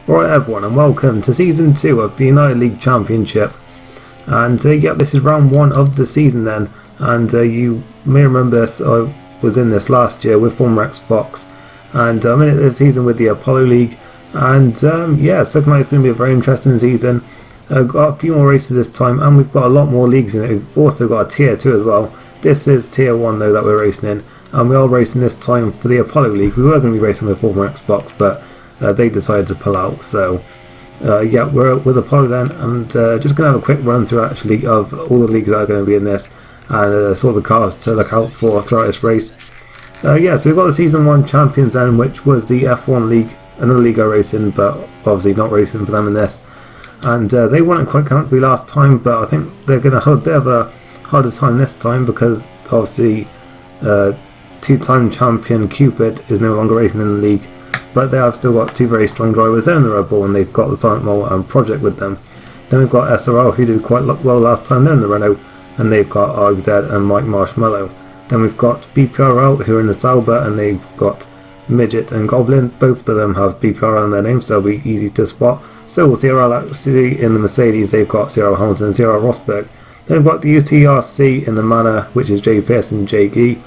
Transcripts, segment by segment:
Alright everyone, and welcome to Season 2 of the United League Championship. And yeah, this is round 1 of the season then, and you may remember this, I was in this last year with former Xbox, and I'm in it this season with the Apollo League, and yeah, it's looking like it's going to be a very interesting season. Got a few more races this time, and we've got a lot more leagues in it. We've also got a Tier 2 as well. This is Tier 1 though that we're racing in, and we are racing this time for the Apollo League. We were going to be racing with former Xbox, but they decided to pull out, so yeah, we're with Apollo then, and just going to have a quick run through actually of all the leagues that are going to be in this, and sort of the cars to look out for throughout this race. Yeah, so we've got the Season 1 champions then, which was the F1 League, another league I raced in, but obviously not racing for them in this. And they won it quite comfortably last time, but I think they're going to have a bit of a harder time this time, because obviously two-time champion Cupid is no longer racing in the league. But they have still got two very strong drivers there in the Red Bull, and they've got the Silent Mole and Project with them. Then we've got SRL, who did quite well last time, they're in the Renault, and they've got RZ and Mike Marshmallow. Then we've got BPRL, who are in the Sauber, and they've got Midget and Goblin. Both of them have BPRL in their names, so they'll be easy to spot. So will CRL actually in the Mercedes, they've got CRL Hamilton and CRL Rosberg. Then we've got the UCRC in the Manor, which is Jay Pearce and JG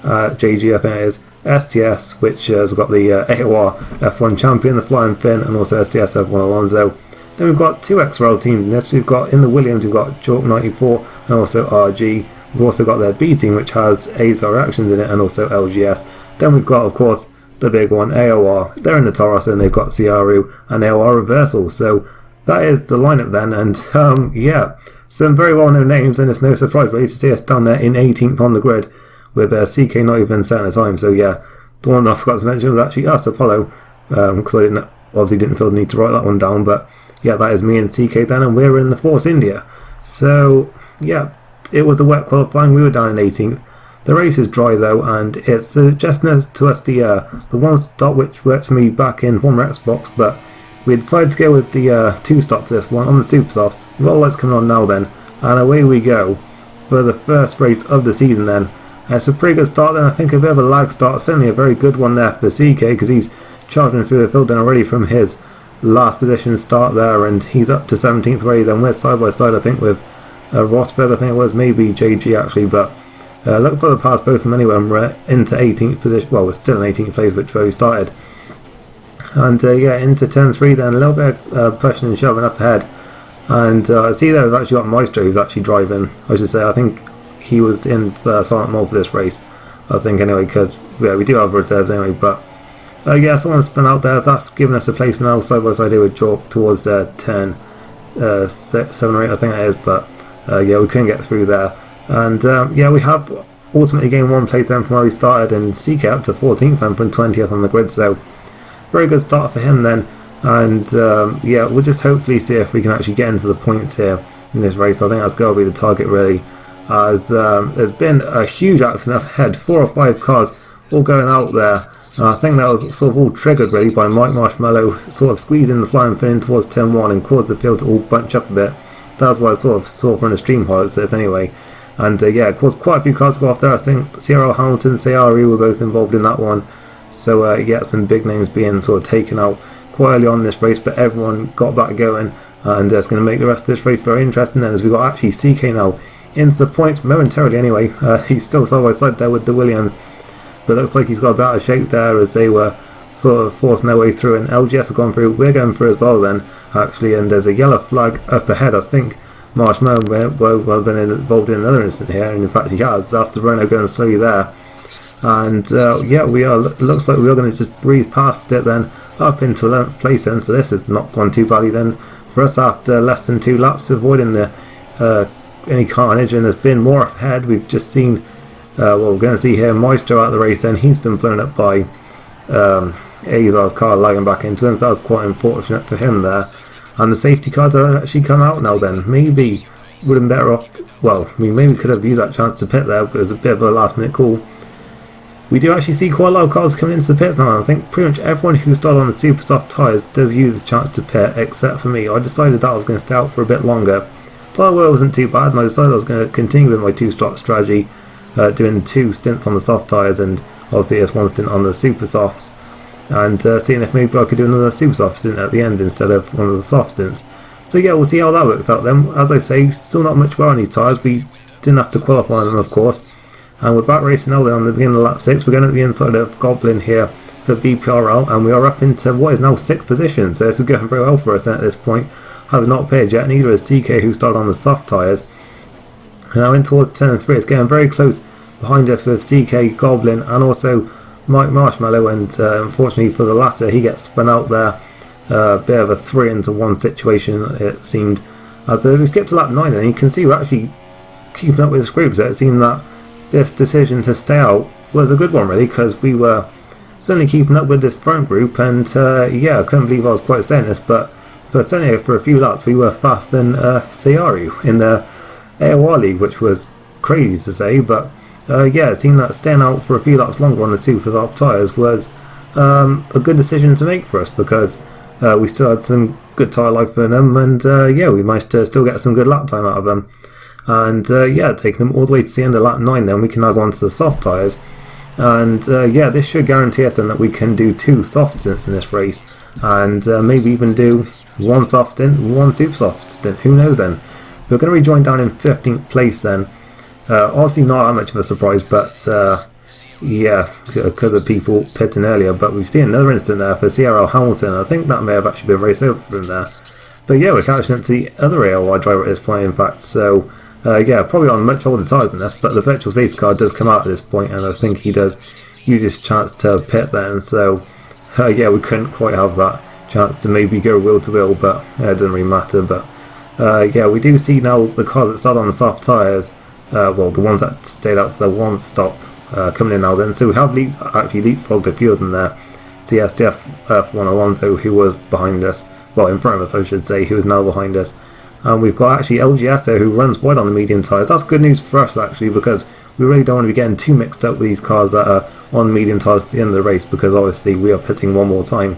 I think it is. STS, which has got the AOR F1 champion, the Flying Finn, and also CS F1 Alonso. Then we've got two XRL teams in this. We've got in the Williams, we've got Chalk 94 and also RG. We've also got their B team, which has Azar Reactions in it, and also LGS. Then we've got, of course, the big one, AOR. They're in the Taurus, and they've got CRU and AOR Reversal. So that is the lineup then, and yeah, some very well-known names, and it's no surprise really to see us down there in 18th on the grid, with CK not even setting a time. So yeah, the one that I forgot to mention was actually us, Apollo, because I obviously didn't feel the need to write that one down, but yeah, that is me and CK then, and we're in the Force India. So yeah, it was the wet qualifying, we were down in 18th. The race is dry though, and it's suggesting to us the one stop which worked for me back in former Xbox, but we decided to go with the two stop for this one on the Super Soft. We've got lights coming on now then, and away we go for the first race of the season then. It's a pretty good start then, I think a bit of a lag start, certainly a very good one there for CK, because he's charging through the field then already from his last position start there, and he's up to 17th already. Then we're side by side I think with Rosberg, I think it was, maybe JG actually, but looks like we passed both of them anyway, and we're into 18th position, well we're still in 18th place which where we started. And yeah, into turn 3 then, a little bit of pushing and shoving up ahead, and I see there we've actually got Maestro who's actually driving, I should say. I think he was in for Silent Mole for this race, I think anyway, because yeah, we do have reserves anyway. But yeah, someone spun out there, that's given us a placement now side by side here with Jork towards turn 7 or 8 I think it is, but yeah, we couldn't get through there. And yeah, we have ultimately gained one place then from where we started, and CK up to 14th and from 20th on the grid, so very good start for him then. And yeah, we'll just hopefully see if we can actually get into the points here in this race. I think that's got to be the target really, as there's been a huge accident up ahead, 4 or 5 cars all going out there, and I think that was sort of all triggered really by Mike Marshmallow sort of squeezing the Flying Finn towards turn 1 and caused the field to all bunch up a bit. That's what I sort of saw from the stream highlights this anyway. And yeah, it caused quite a few cars to go off there. I think CRL Hamilton, CRU were both involved in that one. So yeah, some big names being sort of taken out quite early on in this race, but everyone got back going, and it's going to make the rest of this race very interesting then, as we've got actually CK now into the points momentarily anyway. He's still side by side there with the Williams, but looks like he's got a bit out of shape there as they were sort of forcing their way through, and LGS have gone through. We're going through as well then actually, and there's a yellow flag up ahead. I think Marshmallow will have been involved in another incident here, and in fact he has. That's the Renault going slowly there. And yeah, we are, looks like we are going to just breeze past it then up into 11th place then, so this has not gone too badly then for us after less than 2 laps, avoiding the any carnage. And there's been more ahead. We've just seen well, we're going to see here Maestro out of the race then. He's been blown up by Azar's car lagging back into him, so that was quite unfortunate for him there. And the safety cars have actually come out now then. Maybe would have been better off, well, we maybe could have used that chance to pit there, but it was a bit of a last minute call. We do actually see quite a lot of cars coming into the pits now, and I think pretty much everyone who started on the super soft tyres does use this chance to pit, except for me. I decided that I was going to stay out for a bit longer. Tyre wear wasn't too bad, and I decided I was going to continue with my 2-stop strategy, doing 2 stints on the soft tyres, and obviously it's 1 stint on the super softs. and seeing if maybe I could do another super soft stint at the end instead of one of the soft stints. So yeah, we'll see how that works out then. As I say, still not much wear on these tyres. We didn't have to qualify on them, of course. And we're back racing now then on the beginning of lap 6. We're going to the inside of Goblin here for BPRL, and we are up into what is now 6th position. So this is going very well for us then at this point. Having not pitted yet, neither is TK, who started on the soft tyres. And now in towards turn 3, it's getting very close behind us with CK, Goblin, and also Mike Marshmallow, and unfortunately for the latter, he gets spun out there. A bit of a 3-into-1 situation, it seemed. As we skip to lap 9, and you can see we're actually keeping up with this group, so it seemed that this decision to stay out was a good one, really, because we were certainly keeping up with this front group, and yeah, I couldn't believe I was quite saying this, but certainly for a few laps, we were faster than Searu in the AOR League, which was crazy to say, but yeah, it seemed that staying out for a few laps longer on the super soft tyres was a good decision to make for us, because we still had some good tyre life in them, and yeah, we managed to still get some good lap time out of them. And yeah, taking them all the way to the end of lap 9, then we can now go on to the soft tyres. And yeah, this should guarantee us then that we can do 2 soft stints in this race, and maybe even do 1 soft stint, 1 super soft stint, who knows then. We're going to rejoin down in 15th place then. Obviously not that much of a surprise, but yeah, because of people pitting earlier, but we've seen another incident there for CRL Hamilton. I think that may have actually been race over from there. But yeah, we're catching up to the other AOR driver at this point, in fact, so yeah, probably on much older tyres than this, but the virtual safety car does come out at this point, and I think he does use his chance to pit then, so yeah, we couldn't quite have that chance to maybe go wheel to wheel, but it doesn't really matter. But yeah, we do see now the cars that started on the soft tyres, well, the ones that stayed out for their one stop, coming in now then, so we have actually leapfrogged a few of them there. So yeah, F1 Alonso, who was behind us, well, in front of us I should say, who is now behind us. And we've got actually LGS there, who runs wide on the medium tyres. That's good news for us actually, because we really don't want to be getting too mixed up with these cars that are on medium tyres at the end of the race, because obviously we are pitting one more time.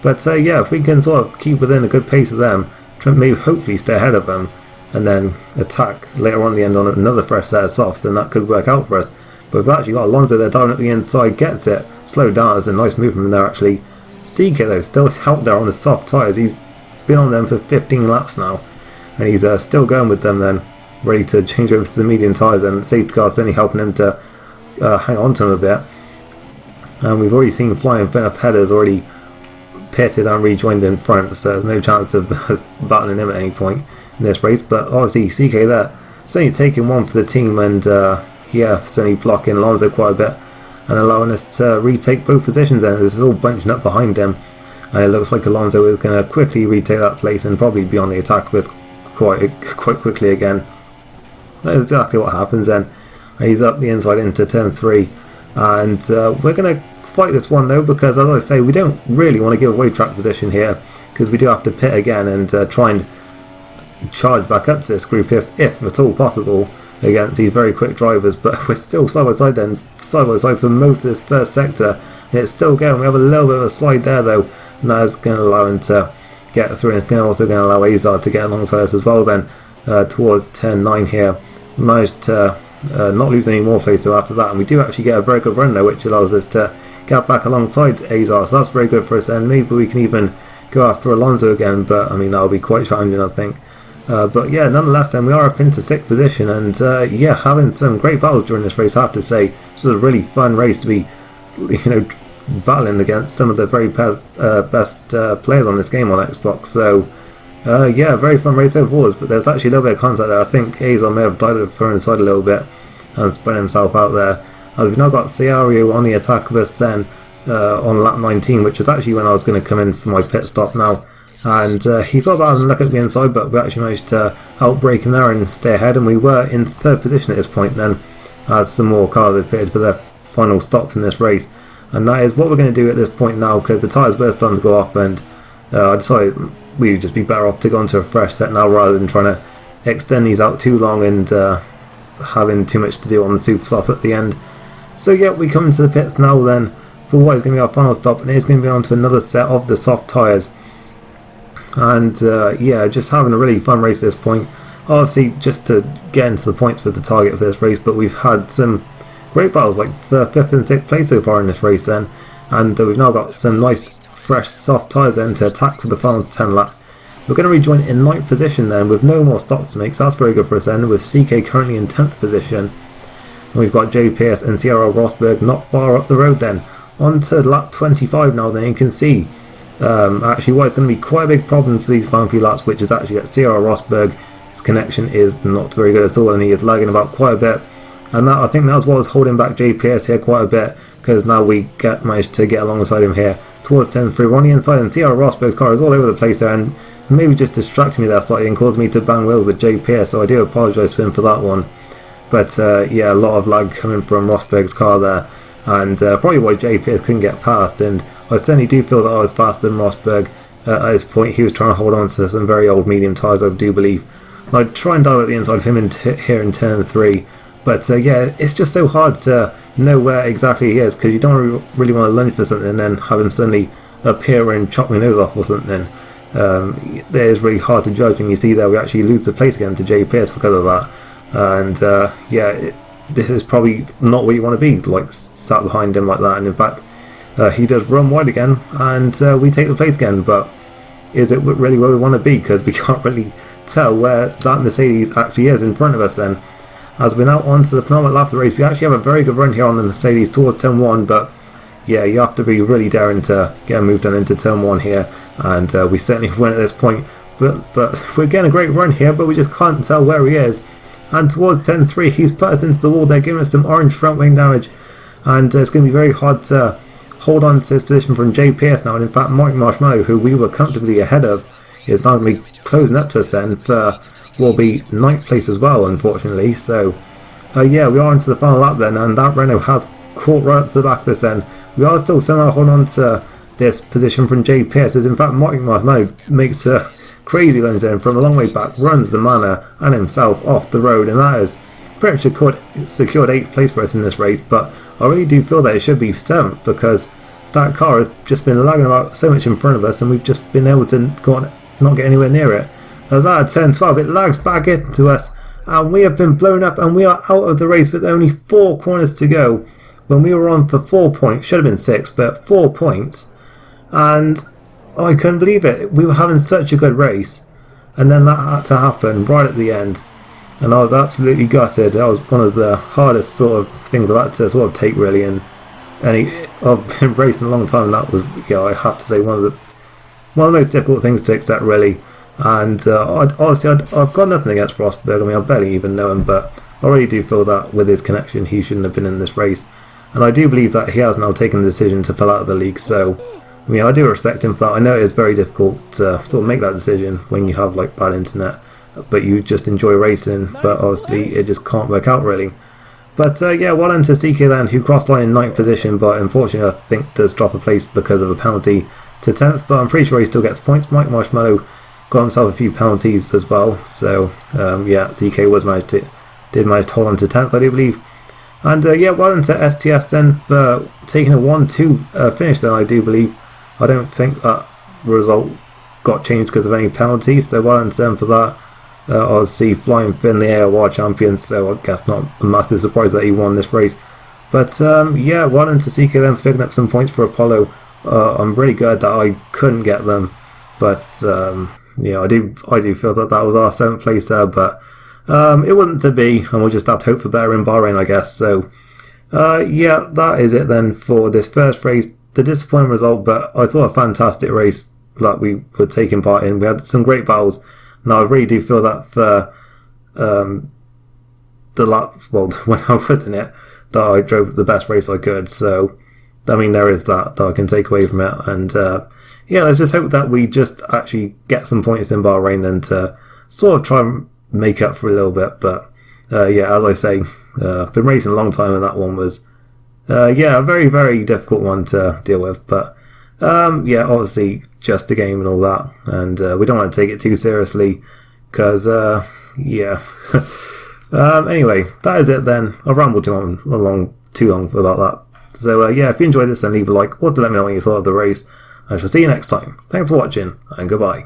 But yeah, if we can sort of keep within a good pace of them, maybe hopefully stay ahead of them, and then attack later on at the end on another fresh set of softs, then that could work out for us. But we've actually got Alonso there down at the inside, gets it, slowed down. It's a nice movement there actually. CK though, still out there on the soft tyres. He's been on them for 15 laps now, and he's still going with them then, ready to change over to the medium tyres, and the safety car's only helping him to hang on to him a bit. And we've already seen Flying Finna Headers already pitted and rejoined in front, so there's no chance of battling him at any point in this race. But obviously CK there, certainly taking one for the team, and yeah, certainly blocking Alonso quite a bit and allowing us to retake both positions, and this is all bunching up behind him, and it looks like Alonso is going to quickly retake that place and probably be on the attack with quite quickly again. That's exactly what happens then. He's up the inside into turn 3, and we're going to fight this one though, because as I say, we don't really want to give away track position here, because we do have to pit again and try and charge back up to this group if at all possible against these very quick drivers. But we're still side by side for most of this first sector, and it's still going. We have a little bit of a slide there though, and that is going to allow him to get through, and it's also going to allow Azar to get alongside us as well then towards turn 9 here. Managed to not lose any more place so after that, and we do actually get a very good run there, which allows us to get back alongside Azar, so that's very good for us, and maybe we can even go after Alonso again, but I mean that'll be quite challenging I think. But yeah, nonetheless then we are up into 6th position, and yeah, having some great battles during this race I have to say. This was a really fun race to be, you know, battling against some of the very best players on this game on Xbox, so yeah, very fun race overall. But there's actually a little bit of contact there. I think Azar may have died for inside a little bit and spread himself out there. We've now got Ciario on the attack of us then on lap 19, which is actually when I was going to come in for my pit stop now. And he thought about having a look at the inside, but we actually managed to outbrake him there and stay ahead. And we were in 3rd position at this point then, as some more cars had pitted for their final stops in this race. And that is what we're going to do at this point now, because the tyres were starting to go off, and I decided we would just be better off to go into a fresh set now rather than trying to extend these out too long and having too much to do on the super soft at the end. So yeah, we come into the pits now then for what is going to be our final stop, and it is going to be on to another set of the soft tyres. And yeah, just having a really fun race at this point. Obviously just to get into the points with the target for this race, but we've had some great battles, like 5th and 6th place so far in this race then. and we've now got some nice fresh soft tyres then to attack for the final 10 laps. We're going to rejoin in 9th position then with no more stops to make, so that's very good for us then, with CK currently in 10th position. And we've got JPS and CRL Rosberg not far up the road then. On to lap 25 now then, you can see actually what is going to be quite a big problem for these final few laps, which is actually that CRL Rosberg, his connection is not very good at all and he is lagging about quite a bit. And that, I think that was what was holding back JPS here quite a bit, because now we managed to get alongside him here towards 10-3. We're on the inside and CRL Rosberg's car is all over the place there and maybe just distracted me there slightly and caused me to bang wheels with JPS, so I do apologise to him for that one. But yeah, a lot of lag coming from Rosberg's car there, and probably why JPS couldn't get past, and I certainly do feel that I was faster than Rosberg at this point. He was trying to hold on to some very old medium tyres, I do believe. And I'd try and dive at the inside of him here in turn 3, but yeah, it's just so hard to know where exactly he is, because you don't really want to lunge for something and then have him suddenly appear and chop your nose off or something. It is really hard to judge, and you see that we actually lose the place again to JPS because of that. And yeah, this is probably not where you want to be, like sat behind him like that. And in fact, he does run wide again, and we take the place again. But is it really where we want to be? Because we can't really tell where that Mercedes actually is in front of us. Then, as we're now on to the penultimate lap of the race, we actually have a very good run here on the Mercedes towards turn 1. But yeah, you have to be really daring to get a move done into turn 1 here, and we certainly win at this point. But we're getting a great run here, but we just can't tell where he is. And towards 10-3, he's put us into the wall there, giving us some orange front wing damage. And it's going to be very hard to hold on to this position from JPS now. And in fact, Mike Marshmallow, who we were comfortably ahead of, is now going to be closing up to us then for will be 9th place as well, unfortunately. So yeah, we are into the final lap then, and that Renault has caught right up to the back of us then. We are still somehow holding on to this position from JPS, as in fact Mike Marshmallow makes a crazy lunge then from a long way back, runs the Manor and himself off the road, and that is pretty much secured 8th place for us in this race. But I really do feel that it should be 7th, because that car has just been lagging about so much in front of us, and we've just been able to go on, not get anywhere near it. As at turn 12, it lags back into us, and we have been blown up, and we are out of the race with only 4 corners to go, when we were on for 4 points. Should have been 6, but 4 points. And I couldn't believe it. We were having such a good race, and then that had to happen right at the end, and I was absolutely gutted. That was one of the hardest sort of things I've had to sort of take, really, and I've been racing a long time, and that was, yeah, I have to say, one of the most difficult things to accept, really. And honestly, I've got nothing against Rosberg. I mean, I barely even know him, but I really do feel that with his connection, he shouldn't have been in this race. And I do believe that he has now taken the decision to pull out of the league, so I mean, I do respect him for that. I know it is very difficult to sort of make that decision when you have like bad internet, but you just enjoy racing, but obviously it just can't work out really. But yeah, well done to CK then, who crossed line in 9th position, but unfortunately I think does drop a place because of a penalty to 10th, but I'm pretty sure he still gets points. Mike Marshmallow got himself a few penalties as well, so yeah, CK did manage to hold on to 10th, I do believe. And yeah, well done to STS then for taking a 1-2 finish then, I do believe. I don't think that result got changed because of any penalties, so well done to them for that. Obviously, Flying Finn, the AOR champion, so I guess not a massive surprise that he won this race. But yeah, well done to CK then for picking up some points for Apollo. I'm really glad that I couldn't get them, but yeah, I do feel that that was our 7th place there, but it wasn't to be, and we'll just have to hope for better in Bahrain, I guess. So yeah, that is it then for this first race. The disappointing result, but I thought a fantastic race that we were taking part in. We had some great battles. Now I really do feel that for the lap, well, when I was in it, that I drove the best race I could. So I mean, there is that I can take away from it. And yeah, let's just hope that we just actually get some points in Bahrain then to sort of try and make up for a little bit. But yeah, as I say, I've been racing a long time, and that one was yeah, a very, very difficult one to deal with. But yeah, obviously just a game and all that, and we don't want to take it too seriously, because yeah. Anyway, that is it then. I've rambled too long about that. So yeah, if you enjoyed this, then leave a like, or to let me know what you thought of the race. I shall see you next time. Thanks for watching, and goodbye.